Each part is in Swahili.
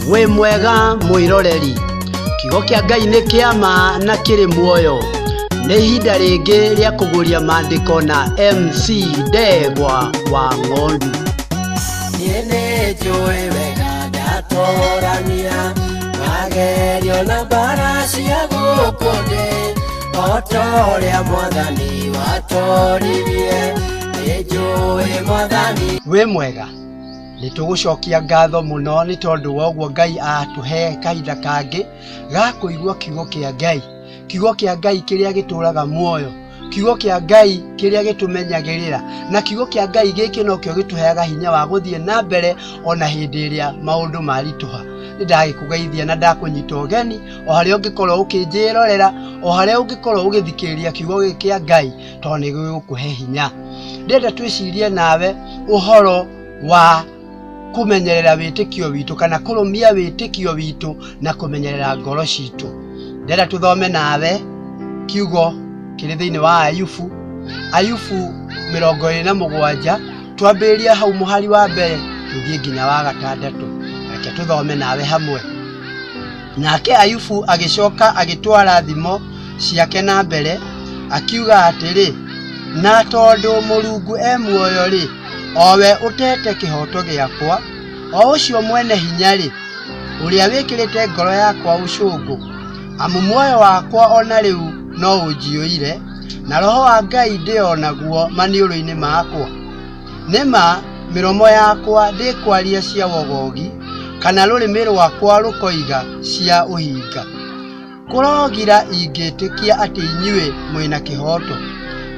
we mwega mwiroreri kigo kia Ngai ni kiama na kiri muoyo ni ihinda ringi ria kuguria mandiko na MC Ndegwa wa Ng'ondu. Niene joe wega datorania magerio na baracia gukone otoria mwathani watorithie ni joe mwathani we mwega nitugucokia ngatho muno ni tondu woguo Ngai atuhe kahinda kangi ga kuigua kiugo kia Ngai, kiugo kia Ngai kiria gituraga muoyo, kiugo kia Ngai kiria gitumenyagirira na kiugo kia Ngai giki nokio gituheaga hinya wa guthie na mbere ona hindi iria maundu marituha. Nindagikugeithia na ndakunyita ugeni o haria ungikorwo ukinjirorera, o haria ungikorwo ugithikiriria kiugo giki kia Ngai tondu ni gigukuhe hinya. Ndenda twicirie nawe uhoro wa kumenyerera witikio witu kana kurumia witikio witu na kumenyerera ngoro citu. Ndenda tuthome nawe kiugo kiri thiini wa Ayubu 27 twambiria hau muhari wa mbere tuthie nginya wa gatandatu. Reke tuthome nawe hamwe. Nake Ayubu agicoka agitwara thimo ciake na mbere akiuga atiri, na tondu Mulungu muoyo ri, owe utete kihoto giakwa, o ucio mwene hinya ri, uria wikirite ngoro yakwa ucungu, amu muoyo wakwa ona riu no unjiuire, na roho wa Ngai ndionaguo maniuru-ini makwa. Nima miromo yakwa ndikwaria cia wogogi, kana rurimi rwakwa rukoiga cia uhinga. Kurogira ingitikia ati inyue mwina kihoto,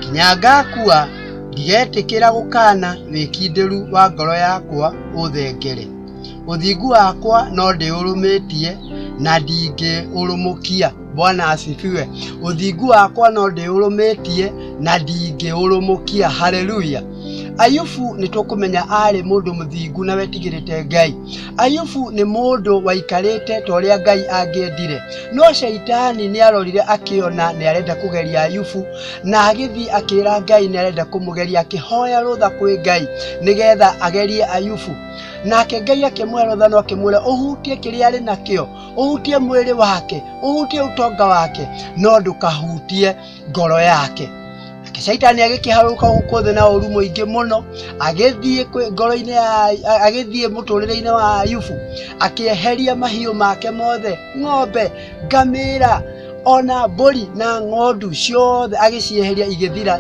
kinya ngakua ndigetikira gukana wikindiru wa ngoro yakwa uthengere. Uthingu wakwa no ndiurumitie na ndingi urumukia. Bwana asifiwe. Uthingu wakwa no ndiurumitie na ndingi urumukia. Haleluya. Ayubu nitukumenya ari mundu muthingu na wetigirite Ngai. Ayubu ni mundu waikarite toria Ngai angiendire, no shaitani ni arorire akiona ni arenda kugeria Ayubu na agithi akira Ngai ni arenda kumugeria, akihoya rutha kwi Ngai nigetha agerie Ayubu. Nake Ngai akimwerotha no akimwira uhutie kiria ari nakio, uhutie mwiri wake, uhutie utonga wake, no ndukahutie ngoro yake. Shaitani agikiharuka gukothe na uru muingi muno, agithie ngoro-ini agithie muturire-ini wa Ayubu, akieheria mahiu make mothe, ng'ombe, ngamira, ona mburi na ng'ondu ciothe agicieheria igithira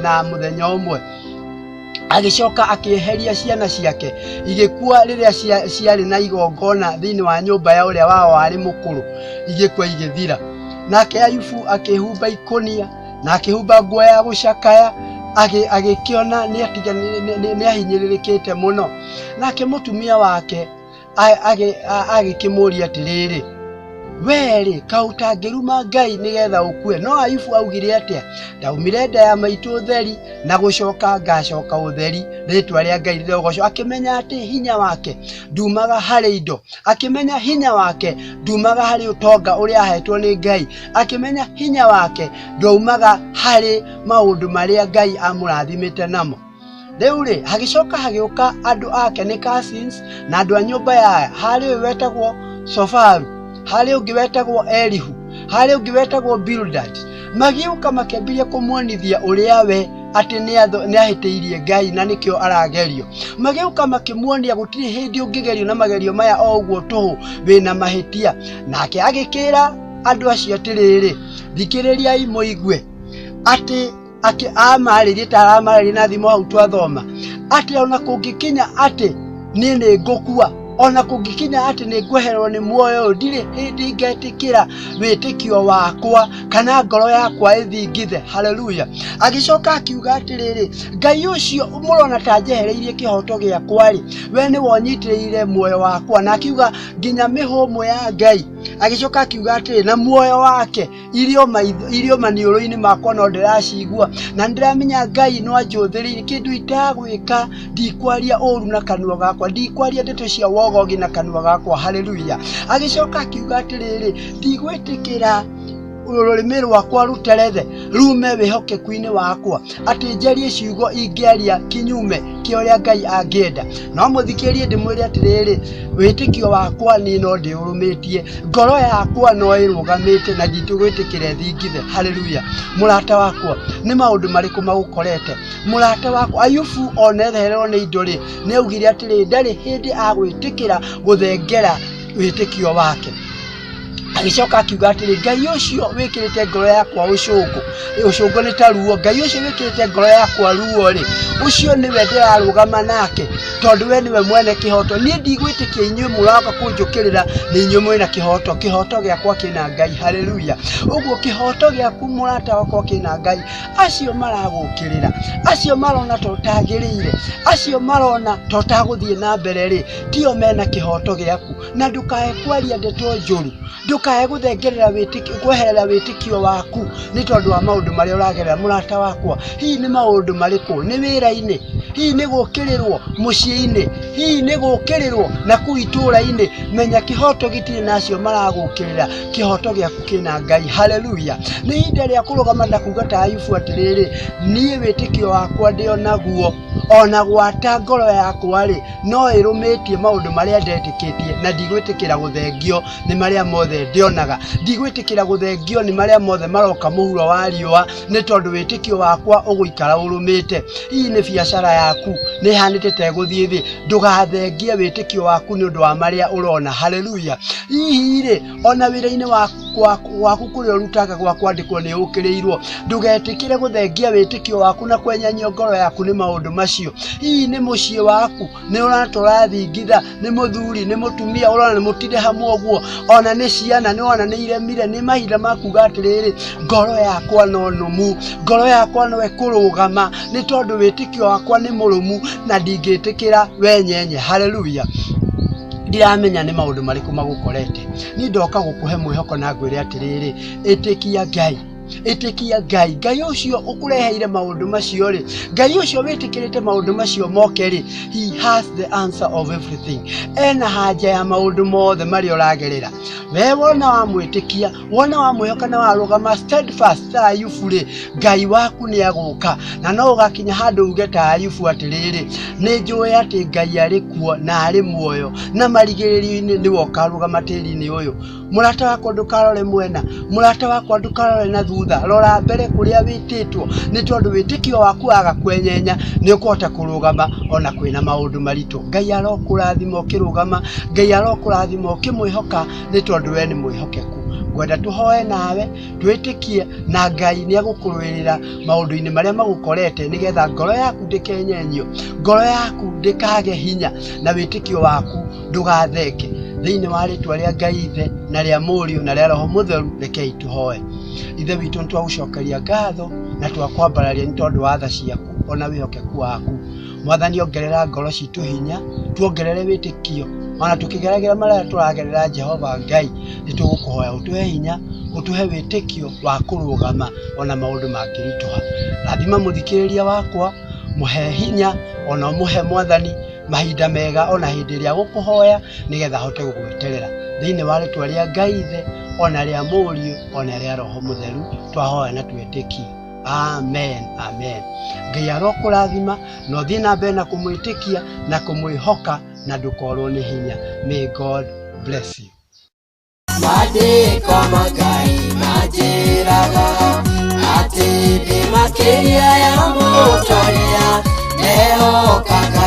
na muthenya umwe. Agicoka akieheria ciana ciake igikua riria ciari na igongona thiini wa nyumba ya uria wao ari mukuru, igikua igithira. Nake Ayubu akihumba ikonia na akihumba nguo ya gucakaya, agikiona ni ahinyiririkite muno. Nake mutumia wake agikimuria atiriri, weri kautangiruma Ngai nigetha ukue. No Ayubu augire atia? Ndaumire nda ya maitu utheri na gucoka ngacoka utheri, ritwa ria Ngai rirogoco. Akimenya ati hinya wake ndumaga hari indo, akimenya hinya wake ndumaga hari utonga uria ahetwo ni Ngai, akimenya hinya wake ndaumaga hari maundu maria Ngai amurathimite namo. Riu ri hagicoka hagiuka andu ake ni cousins na andu a nyumba ya hari wetagwo Sofaru, hari ungi wetagwo Elihu, hari ungi wetagwo Bildad. Magiuka makembiria kumuonithia uria we ati ni ahiteirie Ngai na nikio aragerio. Magiuka makimuonia gutiri hindi ungigerio na magerio maya o uguo tuhu wina mahitia. Nake agikira andu acio atiriri, thikiririai muigue ati amaririe taramariri na thimo hau twathoma ati ona kungikinya ati ni ngukua, ona kungikinya ati ni ngweherwo ni muoyo, ndire hindi ngetikira witikio wakwa kana ngoro yakwa ithingithe. Haleluya. Agicoka akiuga atiriri, Ngai ucio murona ta njehereirie kihoto giakwa ri, we ni wonyitiriire muoyo wakwa. Na akiuga nginya mihumo ya Ngai. Agicoka akiuga atiri, na muoyo wake irio maniuru-ini makwa no ndiracigua, na ndiramenya Ngai no anjuthiriire kindu itagwika. Ndikwaria uru na kanua gakwa, ndikwaria ndeto cia wogogi na kanua gakwa. Haleluya. Agicoka akiuga atiriri, ndigwitikira rurimi rwakwa ruterethe rume wihokeku-ini wakwa ati njarie ciugo ingĩaria kinyume kia ũrĩa Ngai angĩenda. No mũthikĩrĩrie ndĩmwĩre atĩrĩrĩ, wĩtĩkio wakwa niĩ no ndĩũrũmĩtie, ngoro yakwa no ĩrũgamĩte na nditũgwĩtĩkĩra thingithe. Haleluya. Mũrata wakwa, nĩ maũndũ marĩkũ magũkorete? Mũrata wakwa Ayubu onethererwo nĩ indo rĩ, nĩ augire atĩrĩ ndarĩ hĩndĩ agwĩtĩkĩra gũthengera wĩtĩkio wake. Agicoka akiuga atĩrĩ, Ngai ũcio wĩkĩrĩte ngoro yakwa ũcũngũ nĩ ta ruo, Ngai ũcio wĩkĩrĩte ngoro yakwa ruo rĩ, ũcio nĩwe ndĩrarũgama nake tondũ we nĩwe mwene kĩhoto. Niĩ ndigwĩtĩkia inyuĩ mũroka kũnjũkĩrĩra nĩ inyuĩ mwĩna kĩhoto. Kĩhoto gĩakwa kĩna Ngai. Haleluya. Ũguo kĩhoto gĩaku mũrata wakwa kĩna Ngai. Acio maragũkĩrĩra, acio marona to tagĩrĩire, acio marona to tagũthiĩ na mbere rĩ, tio mena kĩhoto gĩaku. Na ndũkae kwaria ndeto njũru, ndũkae gũthengerera wĩtĩkio, kweherera wĩtĩkio waku nĩ tondũ wa maũndũ marĩa ũragerera. Mũrata wakwa, hihi nĩ maũndũ marĩkũ? Nĩ wĩra-inĩ, hihi nĩ gũkĩrĩrwo mũciĩ-inĩ, hihi nĩ gũkĩrĩrwo na kũu itũũra-inĩ. Menya kĩhoto gĩtirĩ nacio maragũkĩrĩra, kĩhoto gĩaku kĩna Ngai. Haleluya. Nĩ ihinda rĩa kũrũgama na kuuga ta Ayubu atĩrĩrĩ, niĩ wĩtĩkio wakwa ndĩ onaguo, ona gwata ngoro yakwa rĩ, no ĩrũmĩtie maũndũ marĩa ndetĩkĩtie, na ndigwĩtĩkĩra gũthengio nĩ marĩa mothe ndĩonaga, ndigwĩtĩkĩra gũthengio nĩ marĩa mothe maroka mũhuro wa riũa, nĩ tondũ wĩtĩkio wakwa ũgũikara ũrũmĩte. Hihi nĩ biacara yaku nĩ hanĩte ta ĩgũthiĩ thĩ, ndũgathengie wĩtĩkio waku nĩ ũndũ wa marĩa ũrona. Haleluya. Hihi rĩ, ona wĩra-inĩ waku kũrĩa ũrutaga gwa kwandĩkwo nĩ ũkĩrĩirwo, ndũgetĩkĩre gũthengia wĩtĩkio waku na kwenyanyio ngoro yaku nĩ maũndũ macio. Hihi nĩ mũciĩ waku nĩ ũrona tũrathingitha, nĩ mũthuri nĩ mũtumia ũrona nĩ mũtinde hamwe ũguo, ona nĩ ciana nĩ wona nĩ iremire. Nĩ mahinda ma kuuga atĩrĩrĩ, ngoro yakwa no nũmu, ngoro yakwa no ĩkũrũgama nĩ tondũ wĩtĩkio wakwa nĩ mũrũmu na ndingĩtĩkĩra wenyenye. Haleluya. Ndiramenya nĩ maũndũ marĩkũ magũkorete. Niĩ ndoka gũkũhe mwĩhoko na ngwĩre atĩrĩrĩ, ĩtĩkia Ngai, ĩtĩkia Ngai. Ngai ũcio ũkũreheire maũndũ macio rĩ, Ngai ũcio wĩtĩkĩrĩte maũndũ macio moke rĩ, he has the answer of everything. Ena hanja ya maũndũ mothe marĩa ũragerera. We wona wamwĩtĩkia, wona wamwĩhoka na warũgama steadfast ta Ayubu rĩ, Ngai waku nĩ agũka. Na no ũgakinya handũ uge ta Ayubu atĩrĩrĩ, nĩ njũĩ atĩ Ngai arĩ kuo na arĩ muoyo, na marigĩrĩrio-inĩ nĩwe ũkarũgama tĩri-inĩ ũyũ. Mũrata wakwa ndũkarore mwena, mũrata wakwa ndũkarore na thutha, rora mbere kũrĩa wĩtĩtwo, nĩ tondũ wĩtĩkio waku waga kwenyenya nĩ ũkũhota kũrũgama ona kwĩna maũndũ maritũ. Ngai arokũrathima ũkĩrũgama, Ngai arokũrathima ũkĩmwĩhoka nĩ tondũ we nĩ mwĩhokeku. Ngwenda tũhoe nawe, twĩtĩkie na Ngai nĩ agũkũrũĩrĩra maũndũ-inĩ marĩa magũkorete, nĩgetha ngoro yaku ndĩkenyenio, ngoro yaku ndĩkage hinya, na wĩtĩkio waku ndũgathenge. Thĩinĩ wa rĩtwa rĩa Ngai Ithe na rĩa Mũriũ na rĩa Roho Mũtheru, rekei tũhoe. Ithe witũ nĩ twagũcokeria ngatho na twakwambararia nĩ tondũ wa tha ciaku ona wĩhokeku waku. Mwathani, ongerera ngoro citũ hinya, tuongerere wĩtĩkio, ona tũkĩgeragĩra marĩa tũragerera. Jehova Ngai, nĩ tũgũkũhoya ũtũhe hinya, ũtũhe wĩtĩkio wa kũrũgama ona maũndũ mangĩritũha. Rathima mũthikĩrĩria wakwa, mũhe hinya ona ũmũhe Mwathani mahinda mega ona hĩndĩ ĩrĩa gũkũhoya, nĩgetha ahote gũgweterera. Thĩinĩ wa rĩtwa rĩa Ngai Ithe ona rĩa Mũriũ ona rĩa Roho Mũtheru twahoya na twĩtĩkie. Amen, amen. Ngai arokũrathima na ũthiĩ na mbere na kũmwĩtĩkia na kũmwĩhoka na ndũkorwo nĩ hinya. May God bless you. Maandĩko ma Ngai manjĩraga atĩ ndĩ makĩria ya mũtongoria, ehokaga